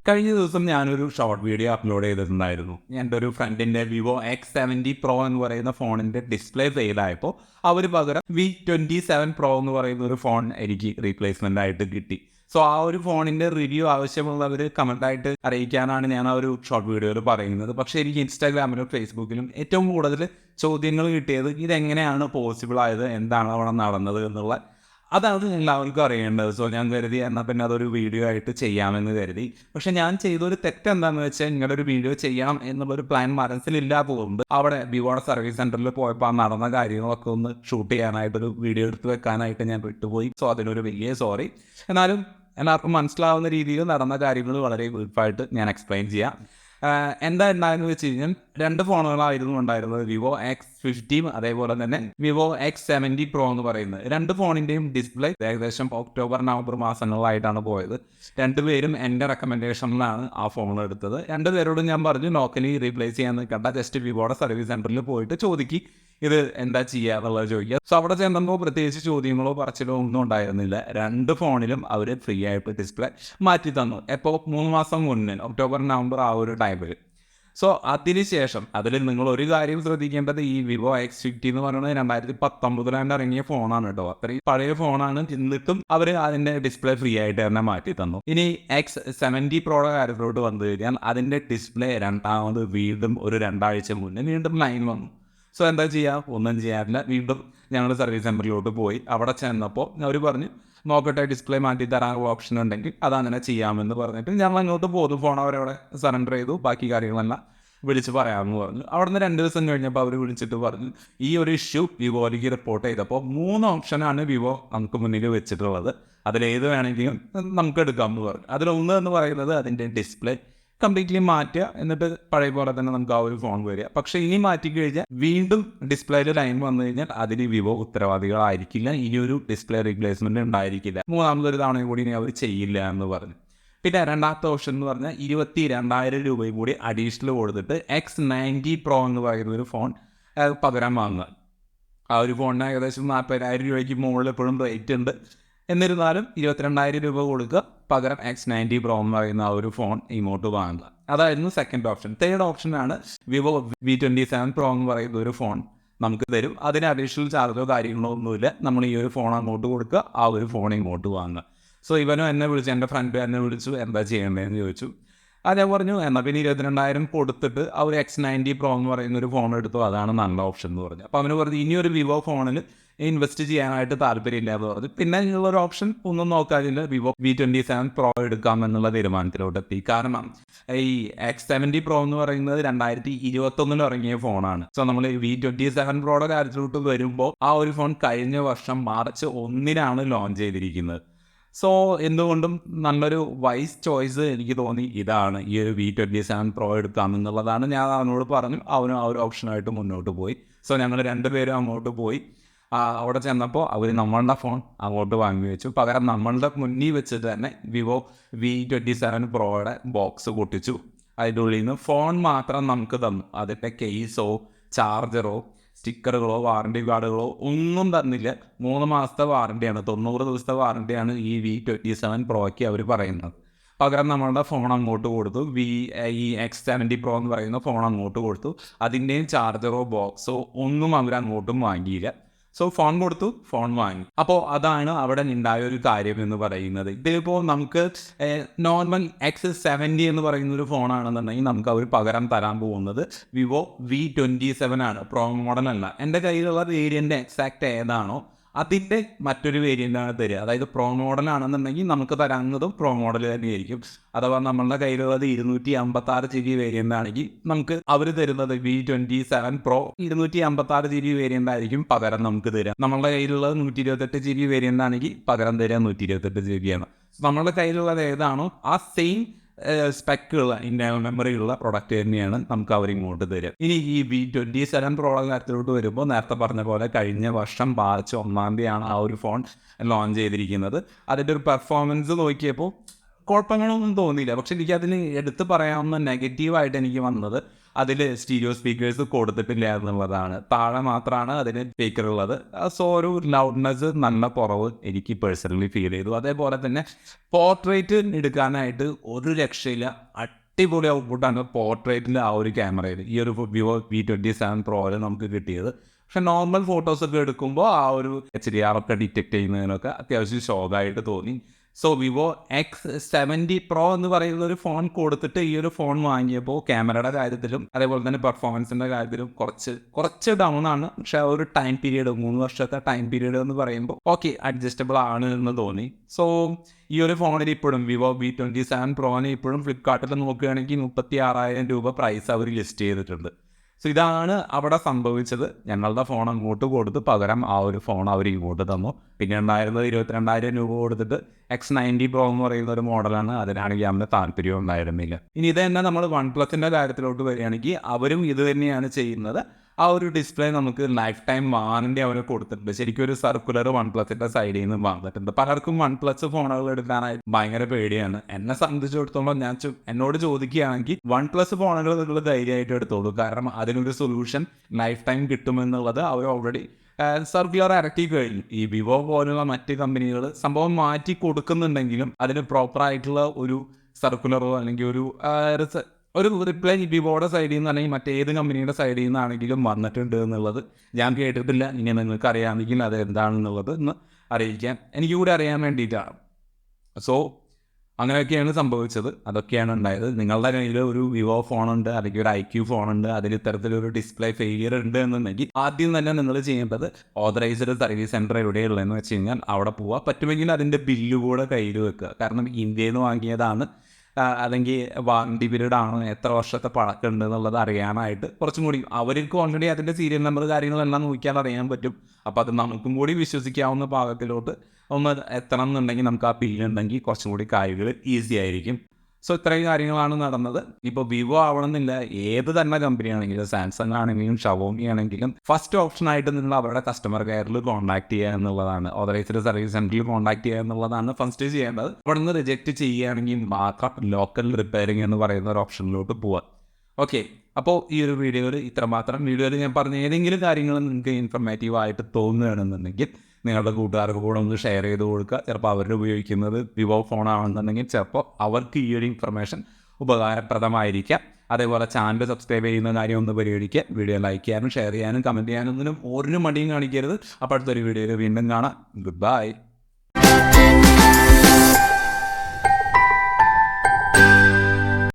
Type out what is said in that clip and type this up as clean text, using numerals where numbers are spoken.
കഴിഞ്ഞ ദിവസം ഞാനൊരു ഷോർട്ട് വീഡിയോ അപ്ലോഡ് ചെയ്തിട്ടുണ്ടായിരുന്നു. എൻ്റെ ഒരു ഫ്രണ്ടിൻ്റെ വിവോ X70 Pro എന്ന് പറയുന്ന ഫോണിൻ്റെ ഡിസ്പ്ലേ ഫെയിലായപ്പോൾ അവർ പകരം V27 Pro എന്ന് പറയുന്ന ഒരു ഫോൺ എനിക്ക് റീപ്ലേസ്മെൻ്റ് ആയിട്ട് കിട്ടി. സോ ആ ഒരു ഫോണിൻ്റെ റിവ്യൂ ആവശ്യമുള്ളവർ കമൻ്റായിട്ട് അറിയിക്കാനാണ് ഞാൻ ആ ഒരു ഷോർട്ട് വീഡിയോയിൽ പറയുന്നത്. പക്ഷേ എനിക്ക് ഇൻസ്റ്റാഗ്രാമിലും ഫേസ്ബുക്കിലും ഏറ്റവും കൂടുതൽ ചോദ്യങ്ങൾ കിട്ടിയത് ഇതെങ്ങനെയാണ് പോസിബിൾ ആയത്, എന്താണ് അവിടെ നടന്നത് എന്നുള്ള അതാണ് എല്ലാവർക്കും അറിയേണ്ടത്. സോ ഞാൻ കരുതി എന്നാൽ പിന്നെ അതൊരു വീഡിയോ ആയിട്ട് ചെയ്യാമെന്ന് കരുതി. പക്ഷെ ഞാൻ ചെയ്തൊരു തെറ്റെന്താണെന്ന് വെച്ചാൽ ഇങ്ങനൊരു വീഡിയോ ചെയ്യാം എന്നുള്ളൊരു പ്ലാൻ മനസ്സിലില്ലാത്തതുകൊണ്ട് അവിടെ വിവോയുടെ സർവീസ് സെൻറ്ററിൽ പോയപ്പോൾ ആ നടന്ന കാര്യങ്ങളൊക്കെ ഒന്ന് ഷൂട്ട് ചെയ്യാനായിട്ടൊരു വീഡിയോ എടുത്ത് വെക്കാനായിട്ട് ഞാൻ വിട്ടുപോയി. സോ അതിനൊരു വലിയ സോറി. എന്നാലും എല്ലാവർക്കും മനസ്സിലാവുന്ന രീതിയിൽ നടന്ന കാര്യങ്ങൾ വളരെ ബ്രീഫായിട്ട് ഞാൻ എക്സ്പ്ലെയിൻ ചെയ്യാം. എന്താ ഉണ്ടായെന്ന് വെച്ച് കഴിഞ്ഞാൽ 2 ഫോണുകളായിരുന്നു ഉണ്ടായിരുന്നത്, വിവോ X50 അതേപോലെ തന്നെ വിവോ X70 Pro എന്ന് പറയുന്നത്. 2 ഫോണിൻ്റെയും ഡിസ്പ്ലേ ഏകദേശം ഒക്ടോബർ നവംബർ മാസങ്ങളിലായിട്ടാണ് പോയത്. 2 പേരും എൻ്റെ റെക്കമെൻഡേഷനിലാണ് ആ ഫോൺ എടുത്തത്. 2 പേരോടും ഞാൻ പറഞ്ഞു ലോക്കലി റീപ്ലേസ് ചെയ്യാൻ നിൽക്കണ്ട, ജസ്റ്റ് വിവോയുടെ സർവീസ് സെൻറ്ററിൽ പോയിട്ട് ചോദിക്കുക ഇത് എന്താ ചെയ്യുക എന്നുള്ളത് ചോദിക്കുക. സോ അവിടെ ചെന്നപ്പോൾ പ്രത്യേകിച്ച് ചോദ്യങ്ങളോ പറച്ചിലോ ഒന്നും ഉണ്ടായിരുന്നില്ല. 2 ഫോണിലും അവർ ഫ്രീ ആയിട്ട് ഡിസ്പ്ലേ മാറ്റി തന്നു. എപ്പോൾ 3 മാസം മുന്നേ ഒക്ടോബർ നവംബർ ആ ഒരു ടൈമിൽ. സോ അതിനുശേഷം അതിൽ നിങ്ങൾ ഒരു കാര്യം ശ്രദ്ധിക്കേണ്ടത്, ഈ വിവോ X50 എന്ന് പറയുന്നത് 2019 ഇറങ്ങിയ ഫോണാണ് കേട്ടോ. അത്രയും പഴയ ഫോണാണ്. എന്നിട്ടും അവർ അതിൻ്റെ ഡിസ്പ്ലേ ഫ്രീ ആയിട്ട് തന്നെ മാറ്റി തന്നു. ഇനി X70 Proയുടെ കാര്യത്തിലോട്ട് വന്നു കഴിഞ്ഞാൽ അതിൻ്റെ ഡിസ്പ്ലേ രണ്ടാമത് വീണ്ടും ഒരു 2 ആഴ്ച മുന്നേ വീണ്ടും ലൈൻ വന്നു. സോ എന്താ ചെയ്യുക, ഒന്നും ചെയ്യാറില്ല. വീണ്ടും ഞങ്ങൾ സർവീസ് സെൻറ്ററിലോട്ട് പോയി. അവിടെ ചെന്നപ്പോൾ അവർ പറഞ്ഞു നോക്കട്ടെ, ഡിസ്പ്ലേ മാറ്റി തരാനുള്ള ഓപ്ഷൻ ഉണ്ടെങ്കിൽ അതങ്ങനെ ചെയ്യാമെന്ന് പറഞ്ഞിട്ട് ഞങ്ങൾ അങ്ങോട്ട് പോന്നു. ഫോൺ അവരവിടെ സറണ്ടർ ചെയ്തു. ബാക്കി കാര്യങ്ങളെല്ലാം വിളിച്ച് പറയാമെന്ന് പറഞ്ഞു. അവിടെ നിന്ന് 2 ദിവസം കഴിഞ്ഞപ്പോൾ അവർ വിളിച്ചിട്ട് പറഞ്ഞു ഈ ഒരു ഇഷ്യൂ വിവോയിലേക്ക് റിപ്പോർട്ട് ചെയ്തപ്പോൾ 3 ഓപ്ഷനാണ് വിവോ നമുക്ക് മുന്നിൽ വെച്ചിട്ടുള്ളത്, അതിലേത് വേണമെങ്കിലും നമുക്ക് എടുക്കാമെന്ന് പറഞ്ഞു. അതിലൊന്ന് എന്ന് പറയുന്നത് അതിൻ്റെ ഡിസ്പ്ലേ കംപ്ലീറ്റ്ലി മാറ്റുക, എന്നിട്ട് പഴയ പോലെ തന്നെ നമുക്ക് ആ ഒരു ഫോൺ വരിക. പക്ഷേ ഇനി മാറ്റി കഴിഞ്ഞാൽ വീണ്ടും ഡിസ്പ്ലേയിൽ ലൈൻ വന്നു കഴിഞ്ഞാൽ അതിന് വിവോ ഉത്തരവാദികളായിരിക്കില്ല, ഇനിയൊരു ഡിസ്പ്ലേ റീപ്ലേസ്മെൻറ്റ് ഉണ്ടായിരിക്കില്ല, 3ാമതൊരു തവണയും കൂടി ഇനി അവർ ചെയ്യില്ല എന്ന് പറഞ്ഞു. പിന്നെ 2ാമത്തെ ഓപ്ഷൻ എന്ന് പറഞ്ഞാൽ 22,000 രൂപയും കൂടി അഡീഷണൽ കൊടുത്തിട്ട് X90 Pro എന്ന് പറയുന്ന ഒരു ഫോൺ പകരം വാങ്ങുക. ആ ഒരു ഫോണിന് ഏകദേശം 40,000 രൂപയ്ക്ക് മുകളിൽ എപ്പോഴും റേറ്റ് ഉണ്ട്. എന്നിരുന്നാലും 22,000 രൂപ കൊടുക്കുക, പകരം X90 Pro എന്ന് പറയുന്ന ആ ഒരു ഫോൺ ഇങ്ങോട്ട് വാങ്ങുക. അതായിരുന്നു സെക്കൻഡ് ഓപ്ഷൻ. തേർഡ് ഓപ്ഷനാണ് വിവോ V27 Pro എന്ന് പറയുന്ന ഒരു ഫോൺ നമുക്ക് തരും. അതിന് അഡീഷണൽ ചാർജോ കാര്യങ്ങളോ ഒന്നുമില്ല. നമ്മൾ ഈ ഒരു ഫോൺ അങ്ങോട്ട് കൊടുക്കുക, ആ ഒരു ഫോൺ ഇങ്ങോട്ട് വാങ്ങുക. സോ ഇവനും എന്നെ വിളിച്ചു, എൻ്റെ ഫ്രണ്ട് എന്നെ വിളിച്ചു, എന്താ ചെയ്യേണ്ടതെന്ന് ചോദിച്ചു. ഞാൻ പറഞ്ഞു എന്നാൽ പിന്നെ 22,000 കൊടുത്തിട്ട് ആ ഒരു X90 Pro എന്ന് പറയുന്ന ഒരു ഫോൺ എടുത്തു, അതാണ് നല്ല ഓപ്ഷൻ എന്ന് പറഞ്ഞു. അപ്പോൾ അവന് പറഞ്ഞു ഇനിയൊരു വിവോ ഫോണിൽ ഇൻവെസ്റ്റ് ചെയ്യാനായിട്ട് താല്പര്യമില്ല എന്ന് പറഞ്ഞു. പിന്നെ ഉള്ളൊരു ഓപ്ഷൻ ഒന്നും നോക്കാതില്ല, വിവോ V27 Pro എടുക്കാമെന്നുള്ള തീരുമാനത്തിലോട്ട് എത്തി. കാരണം ഈ X70 Pro എന്ന് പറയുന്നത് 2021 ഇറങ്ങിയ ഫോണാണ്. സോ നമ്മൾ V27 Proയുടെ കാര്യത്തിലോട്ട് വരുമ്പോൾ ആ ഒരു ഫോൺ കഴിഞ്ഞ വർഷം മാർച്ച് 1 ലോഞ്ച് ചെയ്തിരിക്കുന്നത്. സോ എന്തുകൊണ്ടും നല്ലൊരു വൈസ് ചോയ്സ് എനിക്ക് തോന്നി ഇതാണ്, ഈ ഒരു V27 Pro എടുക്കാമെന്നുള്ളതാണ്. ഞാൻ അവനോട് പറഞ്ഞു, അവനും ആ ഒരു ഓപ്ഷനായിട്ട് മുന്നോട്ട് പോയി. സോ ഞങ്ങൾ 2 പേരും അങ്ങോട്ട് പോയി. അവിടെ ചെന്നപ്പോൾ അവർ നമ്മളുടെ ഫോൺ അങ്ങോട്ട് വാങ്ങി വെച്ചു. പകരം നമ്മളുടെ മുന്നിൽ വെച്ചിട്ട് തന്നെ വിവോ V27 Proയുടെ ബോക്സ് പൊട്ടിച്ചു. അതിൻ്റെ ഉള്ളിൽ നിന്ന് ഫോൺ മാത്രം നമുക്ക് തന്നു. അതിൻ്റെ കേസോ ചാർജറോ സ്റ്റിക്കറുകളോ വാറണ്ടി കാർഡുകളോ ഒന്നും തന്നില്ല. 3 മാസത്തെ വാറണ്ടിയാണ്, 90 ദിവസത്തെ വാറണ്ടിയാണ് ഈ V27 Proയ്ക്ക് അവർ പറയുന്നത്. പകരം നമ്മളുടെ ഫോൺ അങ്ങോട്ട് കൊടുത്തു. ഈ X70 Pro എന്ന് പറയുന്ന ഫോൺ അങ്ങോട്ട് കൊടുത്തു. അതിൻ്റെയും ചാർജറോ ബോക്സോ ഒന്നും അവർ അങ്ങോട്ടും വാങ്ങിയില്ല. സോ ഫോൺ കൊടുത്തു, ഫോൺ വാങ്ങി. അപ്പോൾ അതാണ് അവിടെ ഉണ്ടായ ഒരു കാര്യം എന്ന് പറയുന്നത്. ഇതിപ്പോൾ നമുക്ക് നോർമൽ X70 എന്ന് പറയുന്ന ഒരു ഫോണാണെന്നുണ്ടെങ്കിൽ നമുക്ക് അവർ പകരം തരാൻ പോകുന്നത് വിവോ V27 ആണ്, പ്രോ മോഡലല്ല. എൻ്റെ കയ്യിലുള്ള വേരിയൻ്റ് എക്സാക്റ്റ് ഏതാണോ അതിൻ്റെ മറ്റൊരു വേരിയൻ്റാണ് തരിക. അതായത് പ്രോ മോഡലാണെന്നുണ്ടെങ്കിൽ നമുക്ക് തരാവുന്നതും പ്രോ മോഡൽ തന്നെയായിരിക്കും. അഥവാ നമ്മളുടെ കയ്യിലുള്ളത് 256 GB വേരിയൻ്റ് ആണെങ്കിൽ നമുക്ക് അവർ തരുന്നത് V27 Pro 256 GB വേരിയൻ്റ് ആയിരിക്കും പകരം നമുക്ക് തരിക. നമ്മളുടെ കയ്യിലുള്ളത് 128 GB വേരിയൻ്റ് ആണെങ്കിൽ പകരം തരിക 128 GB ആണ്. നമ്മളുടെ കയ്യിലുള്ളത് ഏതാണോ ആ സെയിം സ്പെക്കുള്ള ഇന്റേണൽ മെമ്മറി ഉള്ള പ്രൊഡക്റ്റ് തന്നെയാണ് നമുക്ക് അവരിങ്ങോട്ട് തരിക. ഇനി ഈ V27 Pro കാര്യത്തിലോട്ട് വരുമ്പോൾ നേരത്തെ പറഞ്ഞ പോലെ കഴിഞ്ഞ വർഷം മാർച്ച് 1 ആ ഒരു ഫോൺ ലോഞ്ച് ചെയ്തിരിക്കുന്നത്. അതിൻ്റെ ഒരു പെർഫോമൻസ് നോക്കിയപ്പോൾ കുഴപ്പങ്ങളൊന്നും തോന്നിയില്ല. പക്ഷെ എനിക്കതിന് എടുത്ത് പറയാവുന്ന നെഗറ്റീവായിട്ട് എനിക്ക് വന്നത് അതിൽ സ്റ്റീരിയോ സ്പീക്കേഴ്സ് കൊടുത്തിട്ടില്ല എന്നുള്ളതാണ്. താഴെ മാത്രമാണ് അതിന് സ്പീക്കർ ഉള്ളത്. സോ ഒരു ലൗഡ്നെസ് നല്ല കുറവ് എനിക്ക് പേഴ്സണലി ഫീൽ ചെയ്തു. അതേപോലെ തന്നെ പോർട്രേറ്റ് എടുക്കാനായിട്ട് ഒരു രക്ഷയില്ല, അടിപൊളി ഔട്ട്പുട്ടാണ് പോർട്രേറ്റിൽ ആ ഒരു ക്യാമറയിൽ ഈ ഒരു വിവോ V27 Proയിൽ നമുക്ക് കിട്ടിയത്. പക്ഷെ നോർമൽ ഫോട്ടോസൊക്കെ എടുക്കുമ്പോൾ ആ ഒരു HDR ഒക്കെ ഡിറ്റക്ട് ചെയ്യുന്നതിനൊക്കെ അത്യാവശ്യം ഷോക്കായിട്ട് തോന്നി. സോ വിവോ X70 Pro എന്ന് പറയുന്ന ഒരു ഫോൺ കൊടുത്തിട്ട് ഈ ഒരു ഫോൺ വാങ്ങിയപ്പോൾ ക്യാമറയുടെ കാര്യത്തിലും അതേപോലെ തന്നെ പെർഫോമൻസിൻ്റെ കാര്യത്തിലും കുറച്ച് ഡൗൺ ആണ്. പക്ഷെ ആ ഒരു ടൈം പീരീഡ് 3 വർഷത്തെ ടൈം പീരീഡ് എന്ന് പറയുമ്പോൾ ഓക്കെ അഡ്ജസ്റ്റബിൾ ആണ് എന്ന് തോന്നി. സോ ഈ ഒരു ഫോണിൽ ഇപ്പോഴും വിവോ V27 Proന് ഇപ്പോഴും ഫ്ലിപ്കാർട്ടിൽ നോക്കുകയാണെങ്കിൽ 36,000 രൂപ പ്രൈസ് അവർ ലിസ്റ്റ് ചെയ്തിട്ടുണ്ട്. സോ ഇതാണ് അവിടെ സംഭവിച്ചത്. ഞങ്ങളുടെ ഫോൺ അങ്ങോട്ട് കൊടുത്ത് പകരം ആ ഒരു ഫോൺ അവർ ഇങ്ങോട്ട് തന്നു. പിന്നെ ഉണ്ടായിരുന്നത് 22,000 രൂപ കൊടുത്തിട്ട് X90 Pro എന്ന് പറയുന്ന ഒരു മോഡലാണ്. അതിനാണെങ്കിൽ അവൻ്റെ താല്പര്യം ഉണ്ടായിരുന്നില്ല. ഇനി ഇത് തന്നെ നമ്മൾ OnePlusൻ്റെ കാര്യത്തിലോട്ട് വരികയാണെങ്കിൽ അവരും ഇത് തന്നെയാണ് ചെയ്യുന്നത്. ആ ഒരു ഡിസ്പ്ലേ നമുക്ക് ലൈഫ് ടൈം വാറണ്ടി അവർ കൊടുത്തിട്ടുണ്ട്. ശരിക്കും ഒരു സർക്കുലർ OnePlusൻ്റെ സൈഡിൽ നിന്ന് വന്നിട്ടുണ്ട്. പലർക്കും OnePlus ഫോണുകൾ എടുക്കാനായിട്ട് ഭയങ്കര പേടിയാണ്. എന്നെ സംബന്ധിച്ചിടത്തോളം എന്നോട് ചോദിക്കുകയാണെങ്കിൽ OnePlus ഫോണുകൾ നിങ്ങൾ ധൈര്യമായിട്ട് എടുത്തോളൂ. കാരണം അതിനൊരു സൊല്യൂഷൻ ലൈഫ് ടൈം കിട്ടുമെന്നുള്ളത് അവർ ഓൾറെഡി സർക്കുലർ ഇറക്കി കഴിഞ്ഞു. ഈ വിവോ പോലുള്ള മറ്റ് കമ്പനികൾ സംഭവം മാറ്റി കൊടുക്കുന്നുണ്ടെങ്കിലും അതിന് പ്രോപ്പറായിട്ടുള്ള ഒരു സർക്കുലറോ അല്ലെങ്കിൽ ഒരു റിപ്ലൈ വിവോയുടെ സൈഡിൽ നിന്ന് അല്ലെങ്കിൽ മറ്റേത് കമ്പനിയുടെ സൈഡിൽ നിന്നാണെങ്കിലും വന്നിട്ടുണ്ട് എന്നുള്ളത് ഞാൻ കേട്ടിട്ടില്ല. ഇനി നിങ്ങൾക്ക് അറിയാമെങ്കിൽ അത് എന്താണെന്നുള്ളത് ഒന്ന് അറിയിക്കാൻ എനിക്ക് കൂടി അറിയാൻ വേണ്ടിയിട്ടാണ്. സോ അങ്ങനെയൊക്കെയാണ് സംഭവിച്ചത്. അതൊക്കെയാണ് ഉണ്ടായത്. നിങ്ങളുടെ കയ്യിൽ ഒരു വിവോ ഫോണുണ്ട് അല്ലെങ്കിൽ ഒരു IQ ഫോണുണ്ട്, അതിൽ ഇത്തരത്തിലൊരു ഡിസ്പ്ലേ ഫെയിലിയർ ഉണ്ട് എന്നുണ്ടെങ്കിൽ ആദ്യം തന്നെ നിങ്ങൾ ചെയ്യേണ്ടത് ഓതറൈസ്ഡ് സർവീസ് സെൻറ്റർ എവിടെയുള്ളതെന്ന് വെച്ച് കഴിഞ്ഞാൽ അവിടെ പോവുക. പറ്റുമെങ്കിൽ അതിൻ്റെ ബില്ല് കൂടെ കയ്യിൽ വെക്കുക. കാരണം ഇന്ത്യയിൽ നിന്ന് വാങ്ങിയതാണ് അല്ലെങ്കിൽ വാറണ്ടി പീരീഡ് ആണോ, എത്ര വർഷത്തെ പഴക്കമുണ്ട് എന്നുള്ളത് അറിയാനായിട്ട് കുറച്ചും കൂടി അവർക്ക് ഓൾറെഡി അതിൻ്റെ സീരിയൽ നമ്പർ കാര്യങ്ങളെല്ലാം നോക്കിയാൽ അറിയാൻ പറ്റും. അപ്പോൾ അത് നമുക്കും കൂടി വിശ്വസിക്കാവുന്ന ഭാഗത്തിലോട്ട് ഒന്ന് എത്തണം എന്നുണ്ടെങ്കിൽ നമുക്ക് ആ ബില്ലുണ്ടെങ്കിൽ കുറച്ചും കൂടി കാര്യങ്ങൾ ഈസി ആയിരിക്കും. സോ ഇത്രയും കാര്യങ്ങളാണ് നടന്നത്. ഇപ്പോൾ വിവോ ആവണമെന്നില്ല, ഏത് തന്നെ കമ്പനിയാണെങ്കിലും സാംസങ് ആണെങ്കിലും ഷവോമി ആണെങ്കിലും ഫസ്റ്റ് ഓപ്ഷനായിട്ട് നിങ്ങൾ അവരുടെ കസ്റ്റമർ കെയറിൽ കോൺടാക്ട് ചെയ്യുക എന്നുള്ളതാണ്. ഓതറൈസ്ഡ് സർവീസ് സെൻറ്ററിൽ കോൺടാക്ട് ചെയ്യുക എന്നുള്ളതാണ് ഫസ്റ്റ് ചെയ്യേണ്ടത്. അവിടെ നിന്ന് റിജക്റ്റ് ചെയ്യുകയാണെങ്കിൽ മാത്രം ലോക്കൽ റിപ്പയറിംഗ് എന്ന് പറയുന്ന ഒരു ഓപ്ഷനിലോട്ട് പോവാം. ഓക്കെ, അപ്പോൾ ഈ ഒരു വീഡിയോയിൽ ഇത്രമാത്രം. വീഡിയോയിൽ ഞാൻ പറഞ്ഞ ഏതെങ്കിലും കാര്യങ്ങൾ നിങ്ങൾക്ക് ഇൻഫർമേറ്റീവ് ആയിട്ട് തോന്നുകയാണെന്നുണ്ടെങ്കിൽ നിങ്ങളുടെ കൂട്ടുകാർക്ക് കൂടെ ഒന്ന് ഷെയർ ചെയ്ത് കൊടുക്കുക. ചിലപ്പോൾ അവർ ഉപയോഗിക്കുന്നത് വിവോ ഫോണാണെന്നുണ്ടെങ്കിൽ ചിലപ്പോൾ അവർക്ക് ഈ ഒരു ഇൻഫർമേഷൻ ഉപകാരപ്രദമായിരിക്കാം. അതേപോലെ ചാനൽ സബ്സ്ക്രൈബ് ചെയ്യുന്ന കാര്യം ഒന്ന് പരിഗണിക്കുക. വീഡിയോ ലൈക്ക് ചെയ്യാനും ഷെയർ ചെയ്യാനും കമൻറ്റ് ചെയ്യാനും ഒരു മടിയും കാണിക്കരുത്. അപ്പോൾ അടുത്തൊരു വീഡിയോയിൽ വീണ്ടും കാണാം. Good bye.